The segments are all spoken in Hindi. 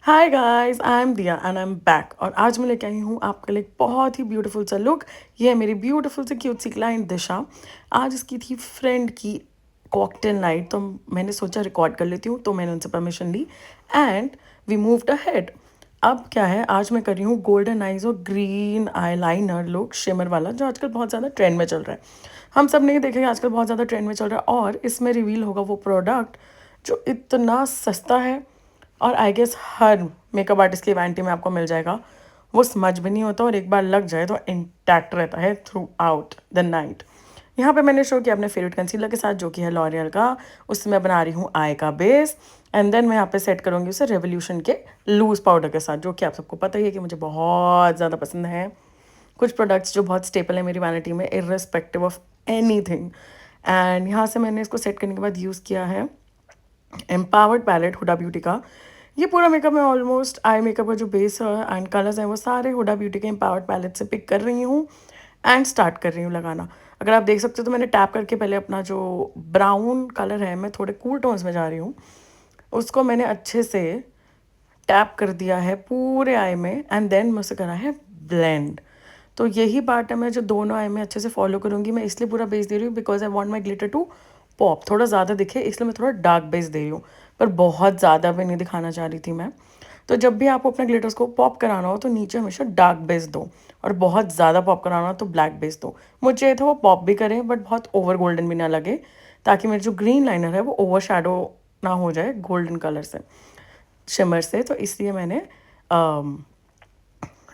हाय गाइस, आई एम दिया एंड आई एम बैक। और आज मैं लेके आई हूँ आपके लिए एक बहुत ही ब्यूटीफुल सा लुक। ये है मेरी ब्यूटीफुल सी क्यूट सी क्लाइंट दिशा। आज इसकी थी फ्रेंड की कॉकटेल नाइट, तो मैंने सोचा रिकॉर्ड कर लेती हूँ, तो मैंने उनसे परमिशन ली एंड वी मूव्ड अहेड। अब क्या है, आज मैं कर रही हूँ गोल्डन आइज और green eyeliner look shimmer वाला, जो आजकल बहुत ज़्यादा ट्रेंड में चल रहा है। हम सब नहीं देखेंगे, आजकल बहुत ज़्यादा ट्रेंड में चल रहा है और इसमें रिवील होगा वो प्रोडक्ट जो इतना सस्ता है और आई गेस हर मेकअप आर्टिस्ट की वैनिटी में आपको मिल जाएगा। वो स्मज भी नहीं होता और एक बार लग जाए तो इंटैक्ट रहता है थ्रू आउट द नाइट। यहाँ पे मैंने शो किया अपने फेवरेट कंसीलर के साथ, जो कि है लॉरियल का। उससे मैं बना रही हूँ आई का बेस एंड देन मैं यहाँ पे सेट करूँगी उसे रेवोल्यूशन के लूज पाउडर के साथ, जो कि आप सबको पता ही है कि मुझे बहुत ज़्यादा पसंद है। कुछ प्रोडक्ट्स जो बहुत स्टेपल है मेरी वैनिटी में, इर्रेस्पेक्टिव ऑफ एनीथिंग। एंड यहाँ से मैंने इसको सेट करने के बाद यूज़ किया है एम्पावर्ड पैलेट हुडा ब्यूटी का। ये पूरा मेकअप मैं ऑलमोस्ट आई मेकअप का जो बेस है एंड कलर्स हैं वो सारे हुडा ब्यूटी के एम्पावर्ड पैलेट से पिक कर रही हूँ एंड स्टार्ट कर रही हूँ लगाना। अगर आप देख सकते हो तो मैंने टैप करके पहले अपना जो ब्राउन कलर है, मैं थोड़े कूल टोन्स में जा रही हूँ, उसको मैंने अच्छे से टैप कर दिया है पूरे आई में एंड देन मैं उसे करा है ब्लेंड। तो यही पार्ट है मैं जो दोनों आई में अच्छे से फॉलो करूँगी। मैं इसलिए पूरा बेस दे रही हूँ because I want my glitter to pop, थोड़ा ज़्यादा दिखे, इसलिए मैं थोड़ा डार्क बेस दे रही हूँ, पर बहुत ज़्यादा भी नहीं दिखाना चाह रही थी मैं। तो जब भी आपको अपने ग्लिटर्स को पॉप कराना हो तो नीचे हमेशा डार्क बेस दो, और बहुत ज़्यादा पॉप कराना हो तो ब्लैक बेस दो। मुझे ये था वो पॉप भी करें बट बहुत ओवर गोल्डन भी ना लगे, ताकि मेरी जो ग्रीन लाइनर है वो ओवर शेडो ना हो जाए गोल्डन कलर से, शिमर से। तो इसलिए मैंने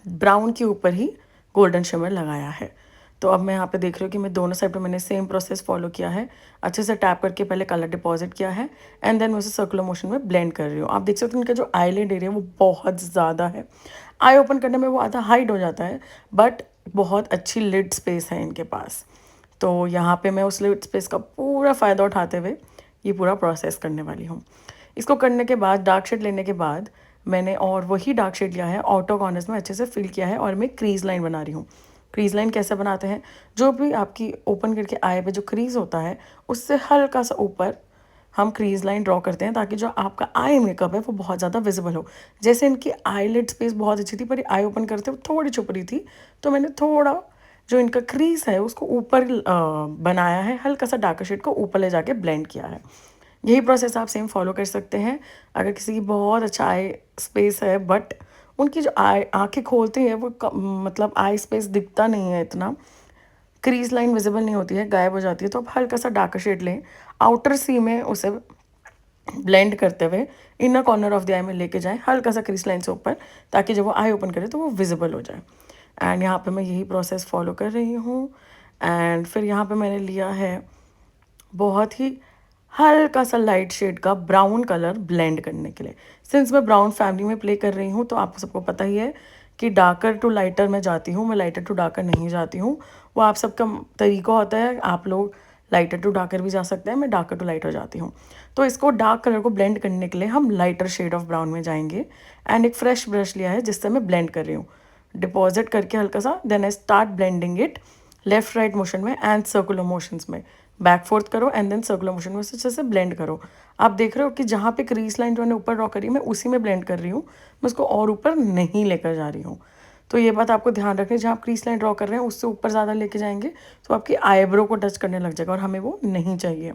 ब्राउन के ऊपर ही गोल्डन शिमर लगाया है। तो अब मैं यहाँ पे देख रही हूँ कि मैं दोनों साइड पे मैंने सेम प्रोसेस फॉलो किया है। अच्छे से टैप करके पहले कलर डिपॉजिट किया है एंड देन मैं उसे सर्कुलर मोशन में ब्लेंड कर रही हूँ। आप देख सकते हो इनका जो आईलिड एरिया वो बहुत ज़्यादा है। आई ओपन करने में वो आधा हाइड हो जाता है बट बहुत अच्छी लिड स्पेस है इनके पास। तो यहाँ पे मैं उस लिड स्पेस का पूरा फ़ायदा उठाते हुए ये पूरा प्रोसेस करने वाली हूँ। इसको करने के बाद डार्क शेड लेने के बाद मैंने और वही डार्क शेड लिया है, आउटर कॉर्नर्स में अच्छे से फिल किया है और मैं क्रीज लाइन बना रही हूँ। क्रीज लाइन कैसे बनाते हैं, जो भी आपकी ओपन करके आई पे जो क्रीज होता है उससे हल्का सा ऊपर हम क्रीज लाइन ड्रॉ करते हैं, ताकि जो आपका आई मेकअप है वो बहुत ज़्यादा विजिबल हो। जैसे इनकी आई लिड स्पेस बहुत अच्छी थी पर आई ओपन करते हुए थोड़ी छुप रही थी, तो मैंने थोड़ा जो इनका क्रीज है उसको ऊपर बनाया है, हल्का सा डार्कर शेड को ऊपर ले जाके ब्लेंड किया है। यही प्रोसेस आप सेम फॉलो कर सकते हैं। अगर किसी की बहुत अच्छा आई स्पेस है बट उनकी जो आई आँखें खोलते हैं वो मतलब आई स्पेस दिखता नहीं है इतना, क्रीज लाइन विजिबल नहीं होती है, गायब हो जाती है, तो आप हल्का सा डार्कर शेड लें, आउटर सी में उसे ब्लेंड करते हुए इनर कॉर्नर ऑफ द आई में लेके जाएं हल्का सा क्रीज लाइन से ऊपर, ताकि जब वो आई ओपन करे तो वो विजिबल हो जाए। एंड यहाँ पे मैं यही प्रोसेस फॉलो कर रही हूँ। एंड फिर यहाँ पे मैंने लिया है बहुत ही हल्का सा लाइट शेड का ब्राउन कलर ब्लेंड करने के लिए। सिंस मैं ब्राउन फैमिली में प्ले कर रही हूँ तो आप सबको पता ही है कि डार्कर टू लाइटर मैं जाती हूँ, मैं लाइटर टू डार्कर नहीं जाती हूँ। वो आप सबका तरीका होता है, आप लोग लाइटर टू डार्कर भी जा सकते हैं, मैं डार्कर टू लाइटर जाती हूँ। तो इसको डार्क कलर को ब्लेंड करने के लिए हम लाइटर शेड ऑफ ब्राउन में जाएंगे एंड एक फ्रेश ब्रश लिया है जिससे मैं ब्लेंड कर रही हूँ, डिपॉजिट करके हल्का सा, then I start blending it left right motion में एंड सर्कुलर मोशंस में। बैक फोर्थ करो एंड देन सर्कुलर मोशन में अच्छे से ब्लेंड करो। आप देख रहे हो कि जहाँ पे क्रीज लाइन जो मैंने ऊपर ड्रॉ करी मैं उसी में ब्लेंड कर रही हूँ, मैं उसको और ऊपर नहीं लेकर जा रही हूँ। तो ये बात आपको ध्यान रखनी है, जहाँ आप क्रीज लाइन ड्रॉ कर रहे हैं उससे ऊपर ज़्यादा लेके जाएंगे तो आपकी आईब्रो को टच करने लग जाएगा और हमें वो नहीं चाहिए।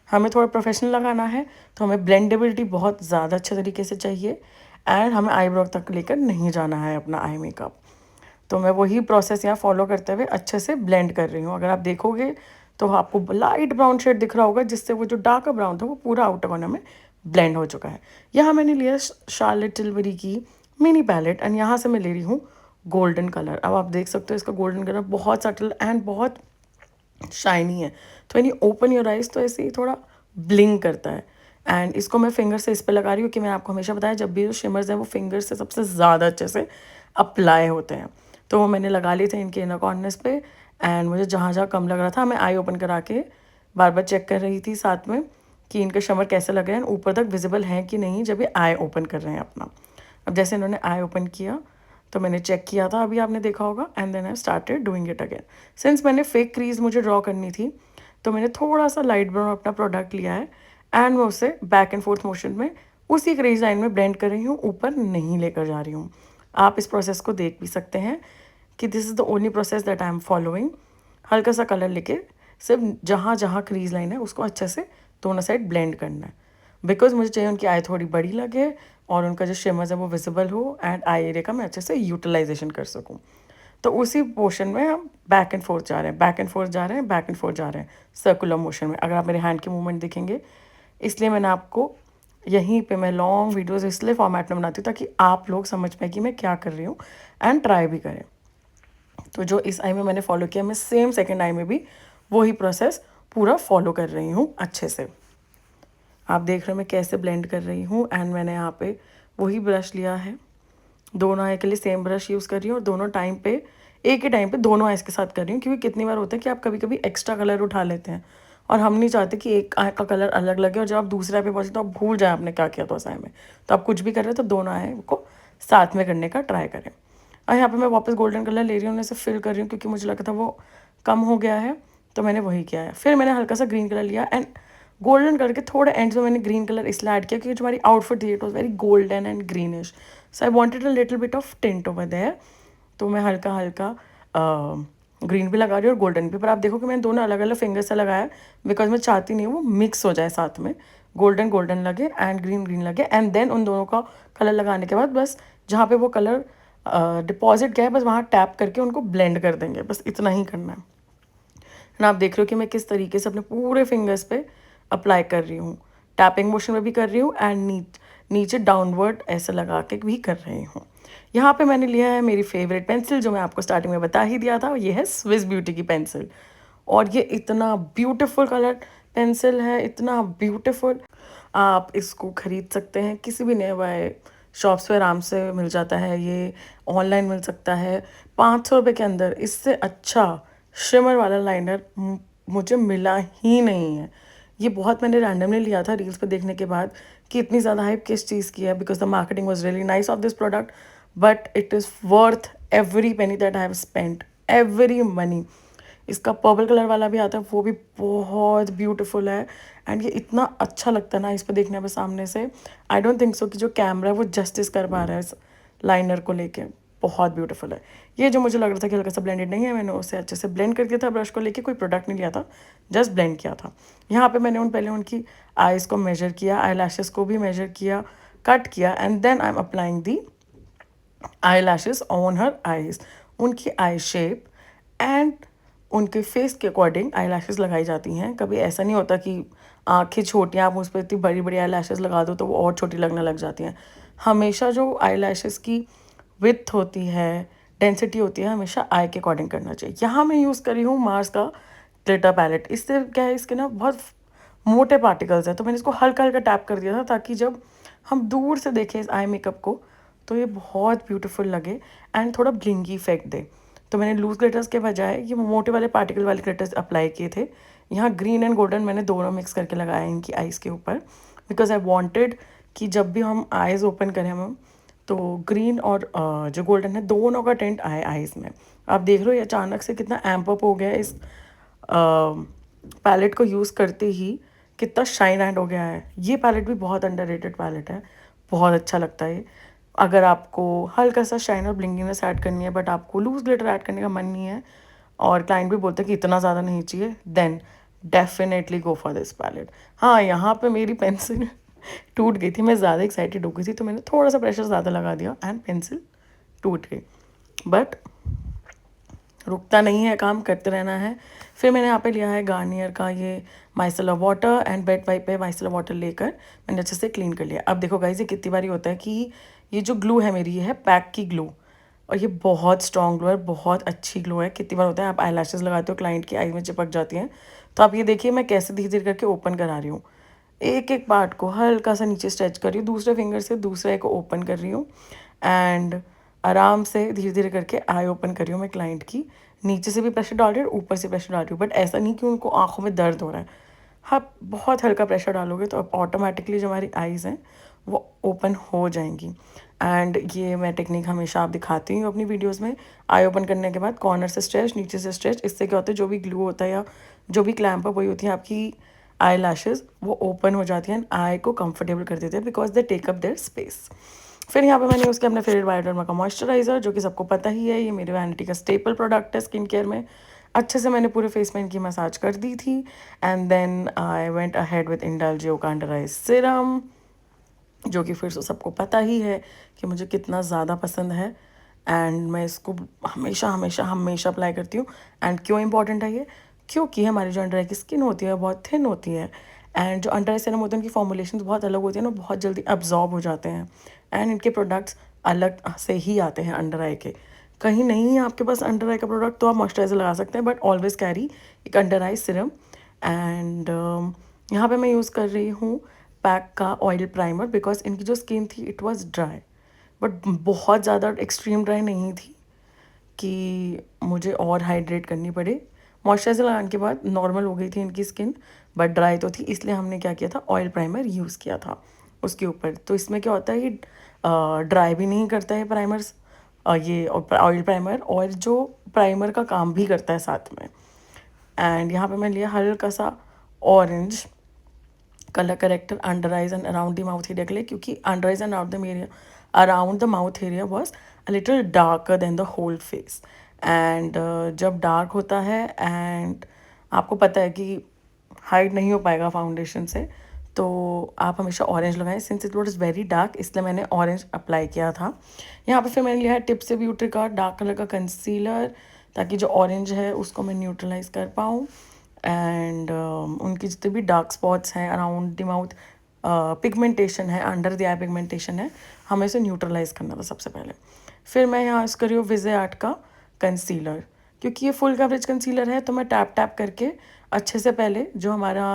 हमें थोड़ा प्रोफेशनल लगाना है तो हमें ब्लेंडेबिलिटी बहुत ज़्यादा अच्छे तरीके से चाहिए एंड हमें आईब्रो तक लेकर नहीं जाना है अपना आई मेकअप। तो मैं वही प्रोसेस यहाँ फॉलो करते हुए अच्छे से ब्लेंड कर रही हूँ। अगर आप देखोगे तो आपको लाइट ब्राउन शेड दिख रहा होगा, जिससे वो जो डार्क ब्राउन था वो पूरा आउटर कॉर्नर में ब्लेंड हो चुका है। यहाँ मैंने लिया शार्लेट tilbury की मिनी पैलेट एंड यहाँ से मैं ले रही हूँ गोल्डन कलर। अब आप देख सकते हो इसका गोल्डन कलर बहुत सटल एंड बहुत शाइनी है। तो यानी ओपन योर आइज तो ऐसे ही थोड़ा ब्लिंक करता है। एंड इसको मैं फिंगर से इस पर लगा रही हूँ कि मैंने आपको हमेशा बताया जब भी जो शिमर्स हैं वो फिंगर से सबसे ज़्यादा अच्छे से अप्लाई होते हैं। तो वो मैंने लगा लिए थे इनके इनर कॉर्नर्स पे एंड मुझे जहाँ जहाँ कम लग रहा था मैं आई ओपन करा के बार बार चेक कर रही थी साथ में कि इनके शिमर कैसे लग रहे हैं, ऊपर तक विजिबल हैं कि नहीं जब ये आई ओपन कर रहे हैं अपना। अब जैसे इन्होंने आई ओपन किया तो मैंने चेक किया था, अभी आपने देखा होगा, and then I started doing it again. Since मैंने फेक क्रीज मुझे ड्रॉ करनी थी तो मैंने थोड़ा सा लाइट ब्राउन अपना प्रोडक्ट लिया है एंड मैं उसे बैक एंड फोर्थ मोशन में उसी क्रीज लाइन में ब्लेंड कर रही हूँ, ऊपर नहीं लेकर जा रही हूँ। आप इस प्रोसेस को देख भी सकते हैं कि this is the only process that I am following. हल्का सा कलर लेके सिर्फ जहाँ जहाँ क्रीज लाइन है उसको अच्छे से दोनों साइड ब्लेंड करना है, बिकॉज मुझे चाहिए उनकी आई थोड़ी बड़ी लगे और उनका जो शिमर्स है वो विजिबल हो एंड आई एरिया का मैं अच्छे से यूटिलाइजेशन कर सकूँ। तो उसी पोर्शन में हम बैक एंड फोर्थ जा रहे हैं, बैक एंड फोर्थ जा रहे हैं, बैक एंड फोर्थ जा रहे हैं सर्कुलर मोशन में। अगर आप मेरे हैंड के मूवमेंट देखेंगे, इसलिए मैंने आपको यहीं पे मैं लॉन्ग वीडियोस इसलिए फॉर्मेट में बनाती हूँ ताकि आप लोग समझ पाए कि मैं क्या कर रही हूँ एंड ट्राई भी करें। तो जो इस आई में मैंने फॉलो किया, मैं सेम सेकंड आई में भी वही प्रोसेस पूरा फॉलो कर रही हूँ अच्छे से। आप देख रहे हो मैं कैसे ब्लेंड कर रही हूँ एंड मैंने यहाँ पे वही ब्रश लिया है, दोनों आई के लिए सेम ब्रश यूज़ कर रही हूँ और दोनों टाइम पे एक ही टाइम पे दोनों आइज़ के साथ कर रही हूँ, क्योंकि कितनी बार होता है कि आप कभी कभी एक्स्ट्रा कलर उठा लेते हैं और हम नहीं चाहते कि एक आई का कलर अलग लगे और जब आप दूसरे आई पे पहुँचे तो आप भूल जाए आपने क्या किया था उस आई में। तो आप कुछ भी कर रहे हो तो दोनों आई को साथ में करने का ट्राई करें। और यहाँ पे मैं वापस गोल्डन कलर ले रही हूँ, उन्हें से फिल कर रही हूँ क्योंकि मुझे लगा था वो कम हो गया है, तो मैंने वही किया है। फिर मैंने हल्का सा ग्रीन कलर लिया एंड गोल्डन करके थोड़ा एंड में मैंने ग्रीन कलर इसलिए ऐड किया क्योंकि जो हमारी आउटफिट थी it was very golden and greenish, so I wanted a little bit of tint over there. तो मैं हल्का हल्का ग्रीन भी लगा रही हूँ और गोल्डन भी, पर आप देखो कि मैंने दोनों अलग अलग फिंगर से लगाया बिकॉज मैं चाहती नहीं वो मिक्स हो जाए साथ में, गोल्डन गोल्डन लगे एंड ग्रीन ग्रीन लगे। एंड देन उन दोनों का कलर लगाने के बाद बस जहाँ पे वो कलर डिपॉजिट किया है बस वहाँ टैप करके उनको ब्लेंड कर देंगे, बस इतना ही करना है। ना आप देख रहे हो कि मैं किस तरीके से अपने पूरे फिंगर्स पे अप्लाई कर रही हूँ, टैपिंग मोशन में भी कर रही हूँ एंड नीचे डाउनवर्ड ऐसे लगा के भी कर रही हूँ। यहाँ पे मैंने लिया है मेरी फेवरेट पेंसिल जो मैं आपको स्टार्टिंग में बता ही दिया था, ये है स्विस ब्यूटी की पेंसिल। और ये इतना ब्यूटीफुल कलर पेंसिल है, इतना ब्यूटीफुल। आप इसको ख़रीद सकते हैं किसी भी नियर शॉप्स पे, आराम से मिल जाता है, ये ऑनलाइन मिल सकता है 500 रुपये के अंदर। इससे अच्छा शिमर वाला लाइनर मुझे मिला ही नहीं है। ये बहुत मैंने रैंडमली लिया था रील्स पे देखने के बाद कि इतनी ज़्यादा हाइप किस चीज़ की है, because the marketing was really nice of this product, but it is worth every penny that I have spent, every money. इसका पर्पल कलर वाला भी आता है, वो भी बहुत ब्यूटीफुल है एंड ये इतना अच्छा लगता है ना इस पर देखने में सामने से। आई डोंट थिंक सो कि जो कैमरा है वो जस्टिस कर पा रहा है इस लाइनर को लेके, बहुत ब्यूटीफुल है। ये जो मुझे लग रहा था कि हल्का सा ब्लेंडेड नहीं है, मैंने उसे अच्छे से ब्लेंड कर दिया था ब्रश को लेके, कोई प्रोडक्ट नहीं लिया था, जस्ट ब्लेंड किया था। यहाँ पे मैंने पहले उनकी आईज़ को मेजर किया, आई लैशेज़ को भी मेजर किया, कट किया and then I am applying the eyelashes on her eyes. उनकी आई शेप एंड उनके फेस के अकॉर्डिंग आई लैशेज़ लगाई जाती हैं। कभी ऐसा नहीं होता कि आँखें छोटी हैं, आप उस पर इतनी बड़ी बड़ी आई लैशेज़ लगा दो तो वो और छोटी लगने लग जाती हैं। हमेशा जो आई लैशेज़ की विड्थ होती है, डेंसिटी होती है, हमेशा आई के अकॉर्डिंग करना चाहिए। यहाँ मैं यूज़ कर रही हूँ मार्स का ग्लिटर पैलेट। इससे क्या है, इसके ना बहुत मोटे पार्टिकल्स हैं, तो मैंने इसको हल्का हल्का टैप कर दिया था ताकि जब हम दूर से देखें इस आई मेकअप को तो ये बहुत ब्यूटीफुल लगे एंड थोड़ा ब्लिंगी इफेक्ट दे। तो मैंने लूज ग्लिटर्स के बजाय ये मोटे वाले पार्टिकल वाले ग्लिटर्स अप्लाई किए थे। यहाँ ग्रीन एंड गोल्डन मैंने दोनों मिक्स करके लगाया इनकी आईज़ के ऊपर, बिकॉज आई वांटेड कि जब भी हम आईज़ ओपन करें हम तो ग्रीन और जो गोल्डन है दोनों का टेंट आए आईज़ में। आप देख रहे हो ये अचानक से कितना एम्प अप हो गया है, इस पैलेट को यूज़ करते ही कितना शाइन एंड हो गया है। ये पैलेट भी बहुत अंडररेटेड पैलेट है, बहुत अच्छा लगता है। अगर आपको हल्का सा शाइन और ब्लिंगिंगनेस ऐड करनी है बट आपको लूज ग्लिटर ऐड करने का मन नहीं है और क्लाइंट भी बोलते हैं कि इतना ज़्यादा नहीं चाहिए, then definitely go for this palette. हाँ, यहाँ पे मेरी पेंसिल टूट गई थी, मैं ज़्यादा एक्साइटेड हो गई थी तो मैंने थोड़ा सा प्रेशर ज़्यादा लगा दिया एंड पेंसिल टूट गई। बट रुकता नहीं है, काम करते रहना है। फिर मैंने यहाँ पे लिया है गार्नियर का ये micellar water and wait wipe पे माइसेलर वाटर लेकर मैंने अच्छे से क्लीन कर लिया। अब देखो गाइस, ये कितनी बारी होता है कि ये जो ग्लू है मेरी, ये है पैक की ग्लू और ये बहुत स्ट्रॉन्ग ग्लू है, बहुत अच्छी ग्लू है। कितनी बार होता है आप आई लैशेज़ लगाते हो, क्लाइंट की आई में चिपक जाती हैं, तो आप ये देखिए मैं कैसे धीरे धीरे करके ओपन करा रही हूँ। एक एक पार्ट को हल्का सा नीचे स्ट्रेच कर रही हूँ, दूसरे फिंगर से दूसरे को ओपन कर रही हूँ एंड आराम से धीरे धीरे करके आई ओपन कर रही हूँ मैं क्लाइंट की। नीचे से भी प्रेशर डाल रही हूँ, ऊपर से प्रेशर डाल रही हूँ, बट ऐसा नहीं कि उनको आँखों में दर्द हो रहा है। हाँ, बहुत हल्का प्रेशर डालोगे तो अब ऑटोमेटिकली जो हमारी आईज़ हैं वो ओपन हो जाएंगी। एंड ये मैं टेक्निक हमेशा आप दिखाती हूँ अपनी वीडियोस में। आई ओपन करने के बाद कॉर्नर से स्ट्रेच, नीचे से स्ट्रेच, इससे क्या होता है जो भी ग्लू होता है या जो भी क्लैम्प है वही होती है आपकी आई लैशेज़ वो ओपन हो जाती हैं एंड आई को कंफर्टेबल कर देते हैं because they take up their space. फिर यहाँ पे मैंने यूज़ किया अपने फेवरेट बायोडर्मा का मॉइस्चराइज़र, जो कि सबको पता ही है, ये मेरे वैनिटी का स्टेपल प्रोडक्ट है स्किन केयर में। अच्छे से मैंने पूरे फेस में इनकी मसाज कर दी थी and then I went ahead with Indulgeo का अंडर आई सिरम, जो कि फिर से सबको पता ही है कि मुझे कितना ज़्यादा पसंद है एंड मैं इसको हमेशा हमेशा हमेशा अप्लाई करती हूँ। एंड क्यों इंपॉर्टेंट है ये? क्योंकि हमारी जो अंडर आई की स्किन होती है बहुत थिन होती है एंड जो अंडर आई सीरम होते हैं उनकी फॉर्मुलेशन बहुत अलग होती है ना, बहुत जल्दी अब्जॉर्ब हो जाते हैं एंड इनके प्रोडक्ट्स अलग से ही आते हैं अंडर आई के। कहीं नहीं है आपके पास अंडर आई का प्रोडक्ट तो आप मॉइस्चराइजर लगा सकते हैं, बट ऑलवेज कैरी एक अंडर आई सिरम। एंड यहाँ पे मैं यूज़ कर रही हूँ पैक का ऑयल प्राइमर बिकॉज इनकी जो स्किन थी इट वाज ड्राई, बट बहुत ज़्यादा एक्सट्रीम ड्राई नहीं थी कि मुझे और हाइड्रेट करनी पड़े। मॉइस्चराइज़र लगाने के बाद नॉर्मल हो गई थी इनकी स्किन, बट ड्राई तो थी, इसलिए हमने क्या किया था, ऑयल प्राइमर यूज़ किया था उसके ऊपर। तो इसमें क्या होता है, ये ड्राई भी नहीं करता है प्राइमर्स, ये ऑयल प्राइमर, और जो प्राइमर का काम भी करता है साथ में। एंड यहाँ पे मैं लिया हल्का सा orange colour corrector under eyes and around the mouth area के लिए, क्योंकि under eyes and around the mouth area was a little darker than the whole face. And जब डार्क होता है एंड आपको पता है कि हाइड नहीं हो पाएगा फाउंडेशन से, तो आप हमेशा ऑरेंज लगाएं। Since it was very dark इसलिए मैंने ऑरेंज अप्लाई किया था। यहाँ पे फिर मैंने लिया है टिप से ब्यूटी का डार्क कलर का कंसीलर, ताकि जो ऑरेंज है उसको मैं न्यूट्रलाइज कर पाऊँ एंड उनकी जितने भी डार्क स्पॉट्स हैं अराउंड द माउथ, पिगमेंटेशन है, अंडर द आई पिगमेंटेशन है, हमें इसे न्यूट्रलाइज करना था सबसे पहले। फिर मैं यहाँ यूज़ कर रही हूँ विज़े आर्ट का कंसीलर, क्योंकि ये फुल कवरेज कंसीलर है तो मैं टैप टैप करके अच्छे से पहले जो हमारा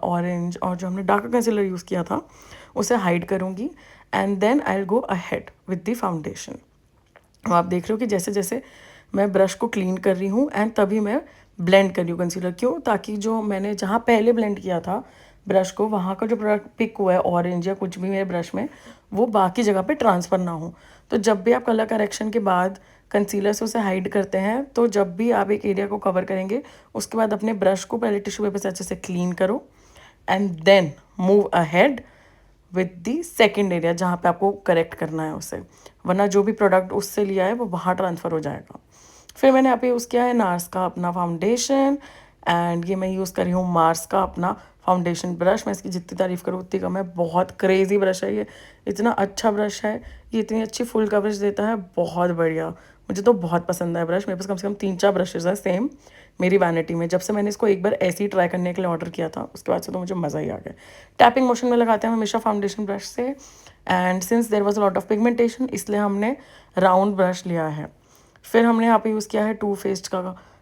ऑरेंज और जो हमने डार्क कंसीलर यूज़ किया था उसे हाइड करूँगी and then I will go ahead with the foundation. आप देख रहे हो कि जैसे जैसे मैं ब्रश को क्लीन कर रही हूँ एंड तभी मैं ब्लेंड कर रही हूँ कंसीलर। क्यों? ताकि जो मैंने जहाँ पहले ब्लेंड किया था ब्रश को, वहाँ का जो प्रोडक्ट पिक हुआ है ऑरेंज या कुछ भी मेरे ब्रश में, वो बाकी जगह पे ट्रांसफ़र ना हो। तो जब भी आप कलर करेक्शन के बाद कंसीलर से उसे हाइड करते हैं, तो जब भी आप एक एरिया को कवर करेंगे उसके बाद अपने ब्रश को पहले टिश्यू पेपर से अच्छे से क्लीन करो and then move ahead with the second area जहाँ पे आपको करेक्ट करना है उसे, वरना जो भी प्रोडक्ट उससे लिया है वो वहाँ ट्रांसफ़र हो जाएगा। फिर मैंने यहाँ पे यूज़ किया है नार्स का अपना फाउंडेशन एंड ये मैं यूज़ कर रही हूँ मार्स का अपना फाउंडेशन ब्रश। मैं इसकी जितनी तारीफ़ करूँ उतनी कम है, बहुत क्रेज़ी ब्रश है ये, इतना अच्छा ब्रश है, ये इतनी अच्छी फुल कवरेज देता है, बहुत बढ़िया। मुझे तो बहुत पसंद है ब्रश, मेरे पास कम से कम 3-4 ब्रशेज़ हैं सेम मेरी वैनिटी में। जब से मैंने इसको एक बार ऐसे ही ट्राई करने के लिए ऑर्डर किया था उसके बाद से तो मुझे मज़ा ही आ गया। टैपिंग मोशन में लगाते हैं हमेशा फाउंडेशन ब्रश से, and since there was a lot of pigmentation इसलिए हमने राउंड ब्रश लिया है। फिर हमने यहाँ पे यूज़ किया है टू फेस्ड का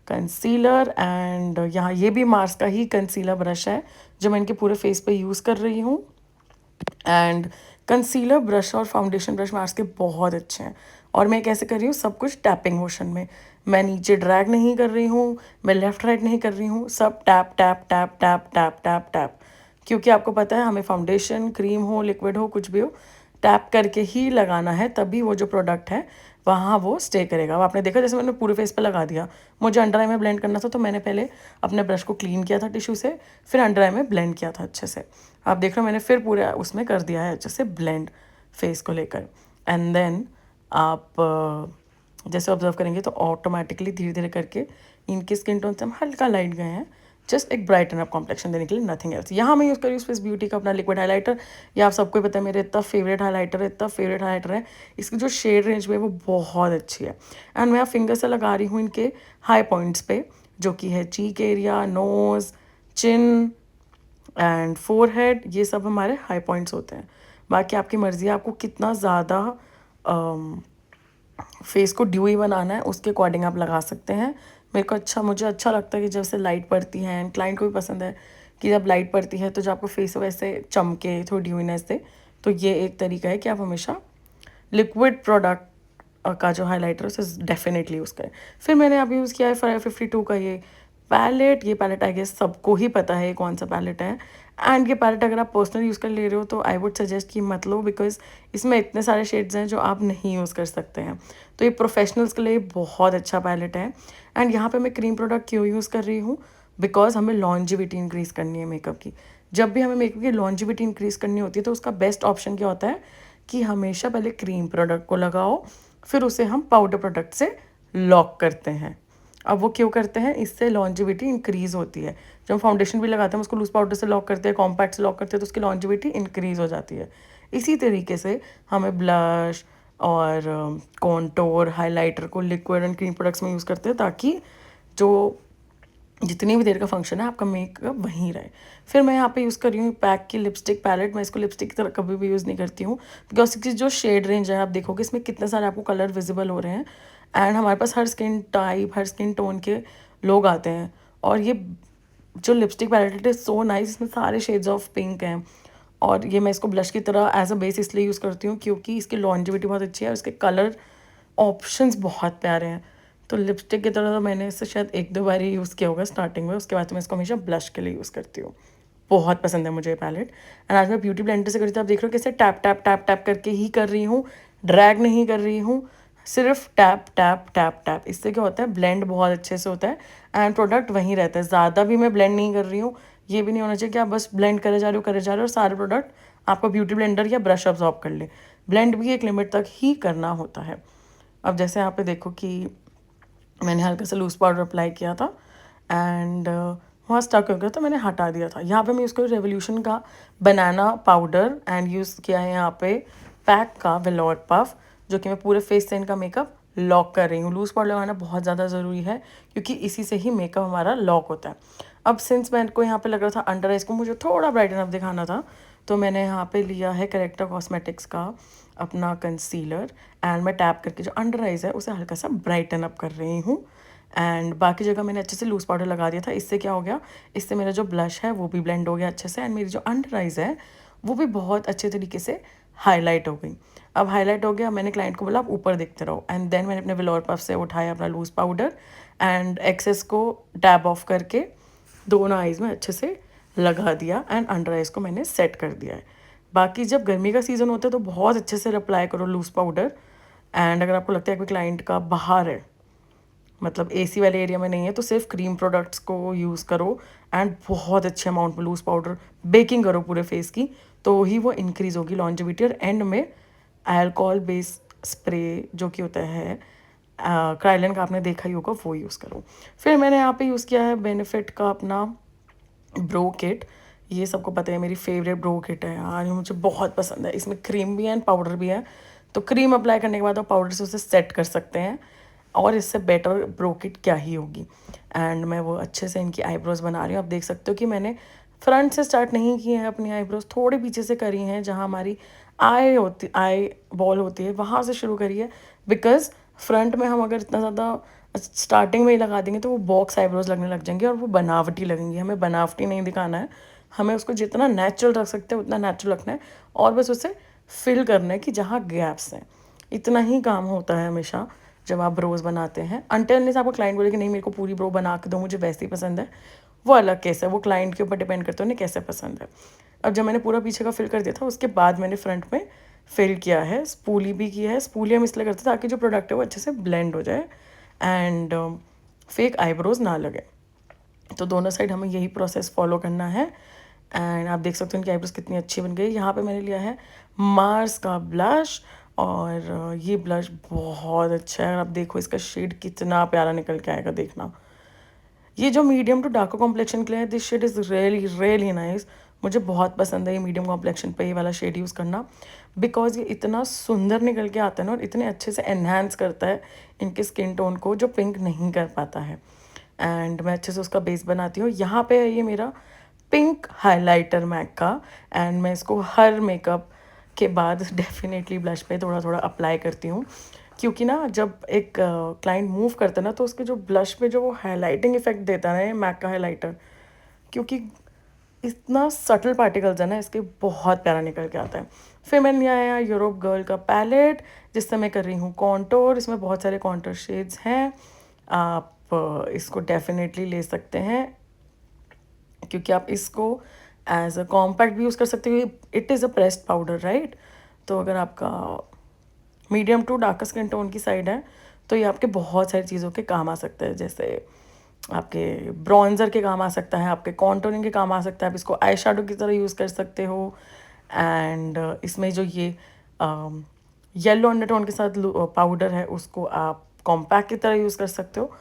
कंसीलर एंड यहाँ ये भी मार्स का ही कंसीलर ब्रश है जो मैं इनके पूरे फेस पे यूज़ कर रही हूँ। एंड कंसीलर ब्रश और फाउंडेशन ब्रश मार्स के बहुत अच्छे हैं, और मैं कैसे कर रही हूँ, सब कुछ टैपिंग मोशन में। मैं नीचे ड्रैग नहीं कर रही हूँ, मैं लेफ़्ट राइट नहीं कर रही हूँ, सब tap tap tap tap tap tap tap, क्योंकि आपको पता है हमें फाउंडेशन क्रीम हो लिक्विड हो कुछ भी हो टैप करके ही लगाना है, तभी वो जो प्रोडक्ट है वहाँ वो स्टे करेगा। अब आपने देखा जैसे मैंने पूरे फेस पे लगा दिया, मुझे अंडर आई में ब्लेंड करना था तो मैंने पहले अपने ब्रश को क्लीन किया था टिश्यू से, फिर अंडर आई में ब्लेंड किया था अच्छे से। आप देख रहे हो मैंने फिर पूरे उसमें कर दिया है अच्छे से ब्लेंड फेस को लेकर। एंड देन आप जैसे ऑब्जर्व करेंगे तो ऑटोमेटिकली धीरे धीरे करके इनके स्किन टोन से हम हल्का लाइट गए हैं, जस्ट एक ब्राइटन अप कॉम्प्लेक्शन देने के लिए, नथिंग एल्स। यहाँ मैं यूज़ कर रही हूँ स्विस ब्यूटी का अपना लिक्विड हाइलाइटर। ये आप सबको ही पता है मेरे इतना फेवरेट हाइलाइटर है, इतना फेवरेट हाइलाइटर है, इसकी जो शेड रेंज में वो बहुत अच्छी है। एंड मैं फिंगर से लगा रही हूँ इनके हाई पॉइंट्स पे, जो कि है cheek area, nose, chin and forehead, ये सब हमारे हाई पॉइंट्स होते हैं। बाकी आपकी मर्ज़ी है आपको कितना ज़्यादा फेस को ड्यूई बनाना है, उसके अकॉर्डिंग आप लगा सकते हैं। मुझे अच्छा लगता है कि जब से लाइट पड़ती है, एंड क्लाइंट को भी पसंद है कि जब लाइट पड़ती है तो जो आपको फेस वैसे चमके, थोड़ी ड्यूईनेस दे, तो ये एक तरीका है कि आप हमेशा लिक्विड प्रोडक्ट का जो हाइलाइटर है उसे डेफिनेटली यूज़ करें। फिर मैंने अभी यूज़ किया है Forever 52 का ये पैलेट। ये पैलेट आई गेस सबको ही पता है ये कौन सा पैलेट है, एंड ये पैलेट अगर आप पर्सनल यूज़ कर ले रहे हो तो आई वुड सजेस्ट कि मत लो, बिकॉज इसमें इतने सारे शेड्स हैं जो आप नहीं यूज़ कर सकते हैं। तो ये प्रोफेशनल्स के लिए बहुत अच्छा पैलेट है। एंड यहाँ पे मैं क्रीम प्रोडक्ट क्यों यूज़ कर रही हूँ, बिकॉज हमें लॉन्जिविटी इंक्रीज़ करनी है मेकअप की। जब भी हमें मेकअप की लॉन्जिविटी इंक्रीज़ करनी होती है तो उसका बेस्ट ऑप्शन क्या होता है कि हमेशा पहले क्रीम प्रोडक्ट को लगाओ, फिर उसे हम पाउडर प्रोडक्ट से लॉक करते हैं। अब वो क्यों करते हैं, इससे लॉन्जिविटी इंक्रीज़ होती है। जब हम फाउंडेशन भी लगाते हैं उसको लूज पाउडर से लॉक करते हैं, कॉम्पैक्ट से लॉक करते हैं, तो उसकी लॉन्जिविटी इंक्रीज़ हो जाती है। इसी तरीके से हमें ब्लश और कॉन्टोर हाइलाइटर को लिक्विड एंड क्रीम प्रोडक्ट्स में यूज़ करते हैं ताकि जो जितनी भी देर का फंक्शन है आपका मेकअप वहीं रहे। फिर मैं यहाँ पे यूज़ कर रही हूँ पैक की लिपस्टिक पैलेट। मैं इसको लिपस्टिक की तरह कभी भी यूज़ नहीं करती हूँ बिकॉज इसकी जो शेड रेंज है आप देखोगे इसमें कितने सारे आपको कलर विजिबल हो रहे हैं। एंड हमारे पास हर स्किन टाइप हर स्किन टोन के लोग आते हैं, और ये जो lipstick palette it is so nice, इसमें सारे शेड्स ऑफ पिंक हैं। और ये मैं इसको ब्लश की तरह एज अ बेस इसलिए यूज़ करती हूँ क्योंकि इसकी लॉन्जिविटी बहुत अच्छी है और इसके कलर ऑप्शंस बहुत प्यारे हैं। तो लिपस्टिक की तरह तो मैंने इसे शायद एक दो बार ही यूज़ किया होगा स्टार्टिंग में, उसके बाद तो मैं इसको हमेशा ब्लश के लिए यूज़ करती हूँ। बहुत पसंद है मुझे ये पैलेट। एंड आज मैं ब्यूटी ब्लेंडर से कर रही थी, आप देख रहे हो कैसे टैप टैप टैप टैप करके ही कर रही हूँ, ड्रैग नहीं कर रही हूँ, सिर्फ टैप टैप टैप टैप। इससे क्या होता है ब्लेंड बहुत अच्छे से होता है एंड प्रोडक्ट वहीं रहता है। ज़्यादा भी मैं ब्लेंड नहीं कर रही हूँ, ये भी नहीं होना चाहिए कि आप बस ब्लेंड करे जा रहे हो करे जा रहे हो और सारे प्रोडक्ट आपका ब्यूटी ब्लेंडर या ब्रश अब्जॉर्ब कर ले। ब्लेंड भी एक लिमिट तक ही करना होता है। अब जैसे यहाँ पे देखो कि मैंने हल्का सा लूज़ पाउडर अप्लाई किया था एंड वहाँ स्टक हो गया तो मैंने हटा दिया था। यहाँ पे मैं यूज़ करूँ रेवोल्यूशन का बनाना पाउडर एंड यूज़ किया है यहाँ पे पैक का वेलोर पफ, जो कि मैं पूरे फेस से इनका मेकअप लॉक कर रही हूँ। लूज़ पाउडर लगाना बहुत ज़्यादा ज़रूरी है क्योंकि इसी से ही मेकअप हमारा लॉक होता है। अब सिंस मैंने को यहाँ पे लग रहा था अंडर आइज को मुझे थोड़ा ब्राइटन अप दिखाना था, तो मैंने यहाँ पे लिया है करेक्टर कॉस्मेटिक्स का अपना कंसीलर एंड मैं टैप करके जो अंडर आइज है उसे हल्का सा ब्राइटन अप कर रही हूँ। एंड बाकी जगह मैंने अच्छे से लूज़ पाउडर लगा दिया था। इससे क्या हो गया, इससे मेरा जो ब्लश है वो भी ब्लेंड हो गया अच्छे से एंड मेरी जो अंडर आइज है वो भी बहुत अच्छे तरीके से हाईलाइट हो गई। अब हाईलाइट हो गया, मैंने क्लाइंट को बोला आप ऊपर देखते रहो एंड देन मैंने अपने वेलोर पफ से उठाया अपना लूज़ पाउडर एंड एक्सेस को टैप ऑफ करके दोनों आइज़ में अच्छे से लगा दिया एंड अंडर आइज़ को मैंने सेट कर दिया है। बाकी जब गर्मी का सीज़न होता है तो बहुत अच्छे से अप्लाई करो लूज़ पाउडर। एंड अगर आपको लगता है कि क्लाइंट का बाहर है, मतलब एसी वाले एरिया में नहीं है, तो सिर्फ क्रीम प्रोडक्ट्स को यूज़ करो एंड बहुत अच्छे अमाउंट में लूज़ पाउडर बेकिंग करो पूरे फेस की, तो ही वो इंक्रीज़ होगी लॉन्जिविटी। और एंड में अल्कोहल बेस्ड स्प्रे जो कि होता है क्राइलन का, आपने देखा ही होगा, वो यूज़ करो। फिर मैंने यहाँ पे यूज़ किया है बेनिफिट का अपना ब्रो किट। ये सबको पता है मेरी फेवरेट ब्रो किट है यार, ये मुझे बहुत पसंद है। इसमें क्रीम भी है एंड पाउडर भी है, तो क्रीम अप्लाई करने के बाद आप पाउडर से उसे सेट कर सकते हैं और इससे बेटर ब्रो किट क्या ही होगी। एंड मैं वो अच्छे से इनकी आईब्रोज बना रही हूँ। आप देख सकते हो कि मैंने फ्रंट से स्टार्ट नहीं की है अपनी आईब्रोज, थोड़े पीछे से करी हैं, जहाँ हमारी आई बॉल होती है वहाँ से शुरू करी है। बिकॉज फ्रंट में हम अगर इतना ज़्यादा स्टार्टिंग में ही लगा देंगे तो वो बॉक्स आईब्रोज लगने लग जाएंगे और वो बनावटी लगेंगी। हमें बनावटी नहीं दिखाना है, हमें उसको जितना नेचुरल रख सकते हैं उतना नेचुरल रखना है और बस उसे फिल करना है कि जहाँ गैप्स हैं। इतना ही काम होता है हमेशा जब आप ब्रोज बनाते हैं। अनटिल से आपको क्लाइंट बोले कि नहीं मेरे को पूरी ब्रो बना के दो, मुझे वैसे ही पसंद है, वो अलग केस है, वो क्लाइंट के ऊपर डिपेंड करता है उन्हें कैसे पसंद है। अब जब मैंने पूरा पीछे का फिल कर दिया था उसके बाद मैंने फ्रंट में फिल किया है, स्पूली भी किया है। स्पूली हम इसलिए करते हैं ताकि जो प्रोडक्ट है वो अच्छे से ब्लेंड हो जाए एंड फेक आईब्रोज ना लगे। तो दोनों साइड हमें यही प्रोसेस फॉलो करना है। एंड आप देख सकते हो इनकी आईब्रोज कितनी अच्छी बन गई। यहाँ पे मैंने लिया है मार्स का ब्लश और ये ब्लश बहुत अच्छा है। आप देखो इसका शेड कितना प्यारा निकल के आएगा, देखना। ये जो मीडियम टू डार्क कॉम्प्लेक्शन के लिए है, this shade is really really nice. मुझे बहुत पसंद है ये मीडियम कॉम्प्लेक्शन पे ये वाला शेड यूज़ करना, बिकॉज ये इतना सुंदर निकल के आता है ना और इतने अच्छे से एनहांस करता है इनके स्किन टोन को जो पिंक नहीं कर पाता है। एंड मैं अच्छे से उसका बेस बनाती हूँ। यहाँ पे है ये मेरा पिंक हाइलाइटर मैक का एंड मैं इसको हर मेकअप के बाद डेफिनेटली ब्लश पे थोड़ा थोड़ा अप्लाई करती हूँ, क्योंकि ना जब एक क्लाइंट मूव करता है ना तो उसके जो ब्लश पे जो वो हाईलाइटिंग इफेक्ट देता है ना ये मैक का हाइलाइटर, क्योंकि इतना सटल पार्टिकल्स है ना इसके, बहुत प्यारा निकल के आता है। फिर मैंने लिया है यूरोप गर्ल का पैलेट जिससे मैं कर रही हूँ कॉन्टोर। इसमें बहुत सारे कॉन्टोर शेड्स हैं, आप इसको डेफिनेटली ले सकते हैं क्योंकि आप इसको एज अ कॉम्पैक्ट भी यूज़ कर सकते हो। It is a pressed powder right, तो अगर आपका medium to dark skin tone की साइड है तो ये आपके बहुत सारी चीज़ों के काम आ सकता है, जैसे आपके ब्रॉन्ज़र के काम आ सकता है, आपके कॉन्टूरिंग के काम आ सकता है, आप इसको आई शैडो की तरह यूज़ कर सकते हो। एंड इसमें जो ये येलो अंडरटोन के साथ पाउडर है उसको आप कॉम्पैक्ट की तरह यूज़ कर सकते हो।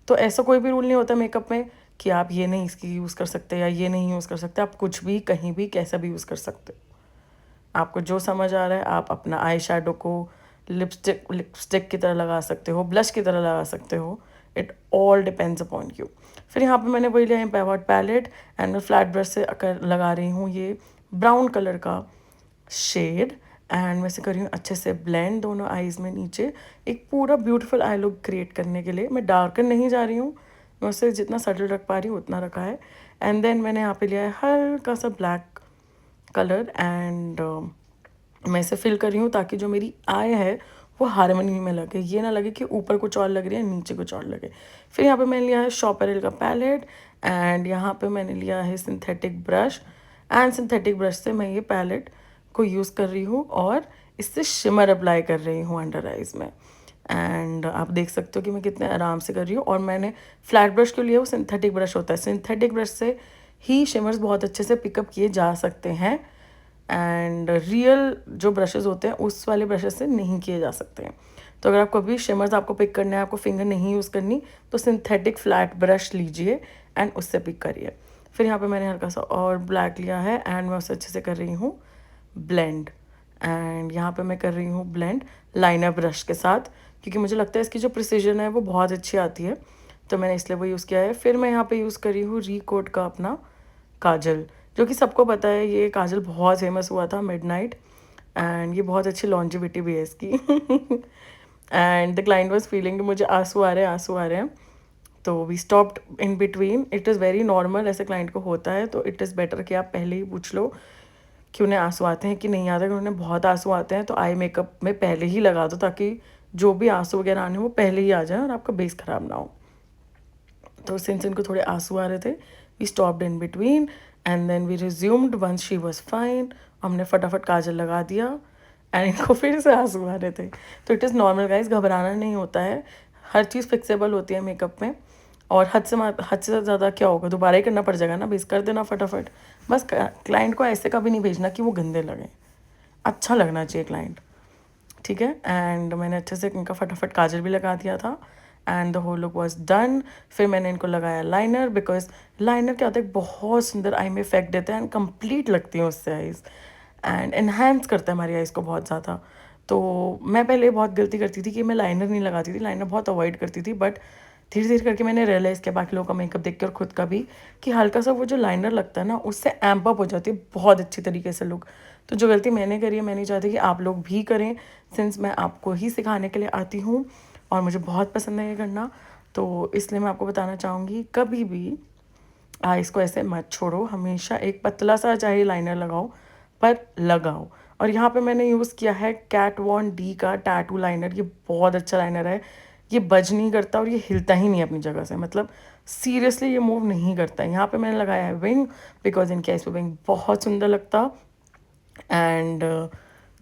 तो ऐसा कोई भी रूल नहीं होता मेकअप में कि आप ये नहीं इसकी यूज़ कर सकते या ये नहीं यूज़ कर सकते, आप कुछ भी कहीं भी कैसा भी यूज़ कर सकते हो। आपको जो समझ आ रहा है आप अपना आई शैडो को लिपस्टिक की तरह लगा सकते हो, ब्लश की तरह लगा सकते हो। It all depends upon you. फिर यहाँ पे मैंने वही लिया है पैवट पैलेट एंड मैं फ्लैट ब्रश से लगा रही हूँ ये ब्राउन कलर का शेड। एंड मैं से कर रही हूँ अच्छे से ब्लेंड दोनों आईज में नीचे, एक पूरा ब्यूटीफुल आई लुक क्रिएट करने के लिए। मैं डार्कर नहीं जा रही हूँ, मैं उससे जितना सटल रख पा रही हूँ उतना रखा है। एंड देन मैंने यहाँ पे लिया है हल्का सा ब्लैक कलर एंड मैं इसे फिल कर रही हूँ ताकि जो मेरी आई है वो हारमोनी में लगे, ये ना लगे कि ऊपर कुछ और लग रही है नीचे कुछ और लगे। फिर यहाँ पे मैंने लिया है शॉपेरल का पैलेट एंड यहाँ पे मैंने लिया है synthetic brush and synthetic brush से मैं ये पैलेट को यूज़ कर रही हूँ और इससे शिमर अप्लाई कर रही हूँ अंडर आइज में। एंड आप देख सकते हो कि मैं कितने आराम से कर रही हूँ। और मैंने फ्लैट ब्रश के लिए वो सिंथेटिक ब्रश होता है, सिंथेटिक ब्रश से ही शिमर्स बहुत अच्छे से पिकअप किए जा सकते हैं एंड रियल जो ब्रशेज़ होते हैं उस वाले ब्रशेज़ से नहीं किए जा सकते हैं। तो अगर आपको अभी शिमर्स आपको पिक करना है, आपको फिंगर नहीं यूज़ करनी, तो सिंथेटिक फ्लैट ब्रश लीजिए एंड उससे पिक करिए। फिर यहाँ पे मैंने हल्का सा और ब्लैक लिया है एंड मैं उससे अच्छे से कर रही हूँ ब्लेंड। एंड यहाँ पे मैं कर रही हूँ ब्लेंड लाइनर ब्रश के साथ, क्योंकि मुझे लगता है इसकी जो प्रिसीजन है वो बहुत अच्छी आती है, तो मैंने इसलिए वो यूज़ किया है। फिर मैं यहाँ पे यूज़ कर रही हूँ रिकोट का अपना काजल, जो कि सबको पता है ये काजल बहुत फेमस हुआ था मिडनाइट एंड ये बहुत अच्छी लॉन्जिविटी भी है इसकी। And the client was feeling कि मुझे आंसू आ रहे हैं, आंसू आ रहे हैं, तो we stopped in between. It is very normal, ऐसे क्लाइंट को होता है, तो इट इज़ बेटर कि आप पहले ही पूछ लो कि उन्हें आंसू आते हैं कि नहीं आते। अगर उन्हें बहुत आंसू आते हैं तो आई मेकअप में पहले ही लगा दो ताकि जो भी आंसू वगैरह आने वो पहले ही आ जाए और आपका बेस ख़राब ना हो। तो सिंस इनको थोड़े आंसू आ रहे थे we stopped in between and then we resumed once she was fine. हमने फटाफट काजल लगा दिया एंड इनको फिर से आंसू आ रहे थे। तो इट इज़ नॉर्मल गाइज, घबराना नहीं होता है, हर चीज़ फिक्सेबल होती है मेकअप में। और हद से ज़्यादा क्या होगा, दोबारा ही करना पड़ जाएगा ना, बेस कर देना फटाफट। बस क्लाइंट को ऐसे कभी नहीं भेजना कि वो गंदे लगें, अच्छा लगना चाहिए क्लाइंट, ठीक है। एंड मैंने अच्छे से इनका फटाफट काजल भी लगा दिया था and the whole look was done. फिर मैंने इनको लगाया लाइनर, बिकॉज लाइनर क्या होता है बहुत सुंदर आई में इफेक्ट देता है एंड कंप्लीट लगती है उससे आइज़ एंड एनहेंस करता है हमारी आइज़ को बहुत ज़्यादा। तो मैं पहले बहुत गलती करती थी कि मैं लाइनर नहीं लगाती थी, लाइनर बहुत अवॉइड करती थी, बट धीरे धीरे करके मैंने रियलाइज़ किया बाकी लोगों का मेकअप देख के और खुद का भी कि हल्का सा वो जो लाइनर लगता है ना उससे एम्प अप हो जाती है बहुत अच्छी तरीके से लुक। तो जो गलती मैंने करी है मैं नहीं चाहती कि आप लोग भी करें, सिंस मैं आपको ही सिखाने के लिए आती हूँ और मुझे बहुत पसंद है ये करना। तो इसलिए मैं आपको बताना चाहूँगी कभी भी आइज़ को ऐसे मत छोड़ो, हमेशा एक पतला सा चाहे लाइनर लगाओ पर लगाओ। और यहाँ पे मैंने यूज़ किया है कैट वॉन डी का टैटू लाइनर, ये बहुत अच्छा लाइनर है, ये बज नहीं करता और ये हिलता ही नहीं अपनी जगह से, मतलब सीरियसली ये मूव नहीं करता। यहाँ पे मैंने लगाया है विंग, बिकॉज इनके आइज़ पे विंग बहुत सुंदर लगता। एंड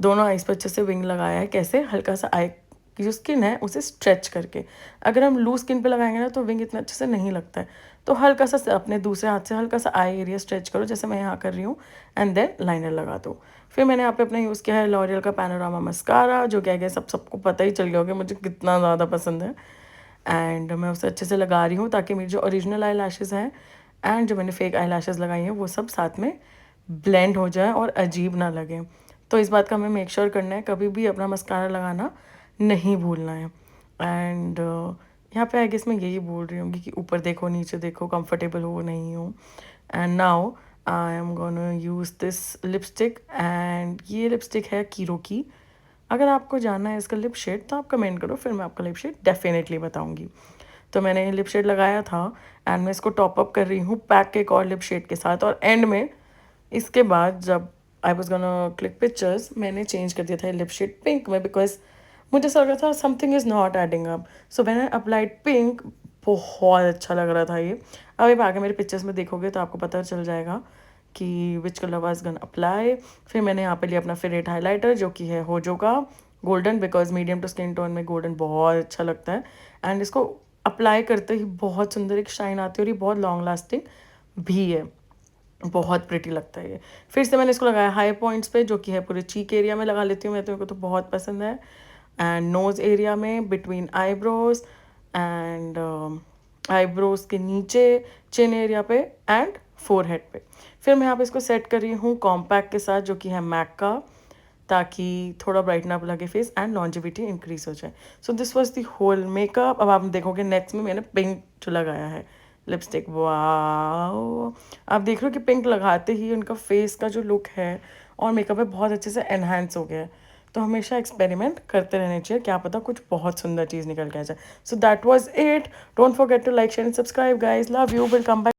दोनों आइज़ पे अच्छे से विंग लगाया है, कैसे हल्का सा आई की जो स्किन है उसे स्ट्रेच करके। अगर हम लूज स्किन पे लगाएंगे ना तो विंग इतना अच्छे से नहीं लगता है, तो हल्का सा अपने दूसरे हाथ से हल्का सा आई एरिया स्ट्रेच करो जैसे मैं यहाँ कर रही हूँ एंड देन लाइनर लगा दो। फिर मैंने यहाँ पे अपना यूज़ किया है लॉरियल का पैनोरामा मस्कारा, जो क्या सबको पता ही चल गया होगा मुझे कितना ज़्यादा पसंद है। एंड मैं उसे अच्छे से लगा रही हूँ ताकि मेरी जो ओरिजिनल आई लैशेज़ हैं एंड जो मैंने फेक आई लैशेज़ लगाई हैं वो सब साथ में ब्लेंड हो जाए और अजीब ना लगे। तो इस बात का हमें मेक श्योर करना है, कभी भी अपना मस्कारा लगाना नहीं भूलना है। एंड यहाँ पे आई गेस मैं यही बोल रही हूँ कि ऊपर देखो नीचे देखो, कंफर्टेबल हो नहीं हो। And now I am gonna use this lipstick and ये लिपस्टिक है कीरो की। अगर आपको जानना है इसका लिप शेड तो आप कमेंट करो, फिर मैं आपका लिप शेड डेफिनेटली बताऊंगी। तो मैंने लिप शेड लगाया था एंड मैं इसको टॉप अप कर रही हूँ पैक के एक और लिप शेड के साथ। और एंड में इसके बाद जब I was gonna click pictures मैंने चेंज कर दिया था लिप शेड पिंक में, बिकॉज मुझे ऐसा लग रहा था something is not adding up, so मैंने अप्लाइड पिंक। बहुत अच्छा लग रहा था ये। अब आप आगे मेरे पिक्चर्स में देखोगे तो आपको पता चल जाएगा कि which colour was gun apply. फिर मैंने यहाँ पे लिया अपना फेवरेट हाइलाइटर जो कि है होजो का golden, because medium to skin tone में गोल्डन बहुत अच्छा लगता है एंड इसको अप्लाई करते ही बहुत सुंदर एक शाइन आती है और ये बहुत लॉन्ग लास्टिंग भी है, बहुत प्रिटी लगता है ये। फिर से मैंने इसको लगाया हाई पॉइंट्स पे, जो कि है पूरे चीक एरिया में लगा लेती हूँ मैं, तो मेरे को तो बहुत पसंद है। एंड नोज़ एरिया में, बिटवीन आईब्रोज एंड आईब्रोज के नीचे, चिन एरिया पे एंड फोरहेड पे। फिर मैं यहाँ पे इसको सेट कर रही हूँ कॉम्पैक्ट के साथ, जो कि है मैक का, ताकि थोड़ा ब्राइटन अप लगे फेस एंड लॉन्जिविटी इंक्रीज हो जाए। So this was the whole makeup. अब आप देखोगे नेक्स्ट में मैंने पिंक जो लगाया है लिपस्टिक, वाओ। आप देख रहे हो कि पिंक लगाते ही उनका फेस का जो लुक है और मेकअप है बहुत अच्छे से एनहांस हो गया है। तो हमेशा एक्सपेरिमेंट करते रहने चाहिए, क्या पता कुछ बहुत सुंदर चीज़ निकल के आ जाए। So that was it. Don't forget to like share and subscribe guys, love you, will come back.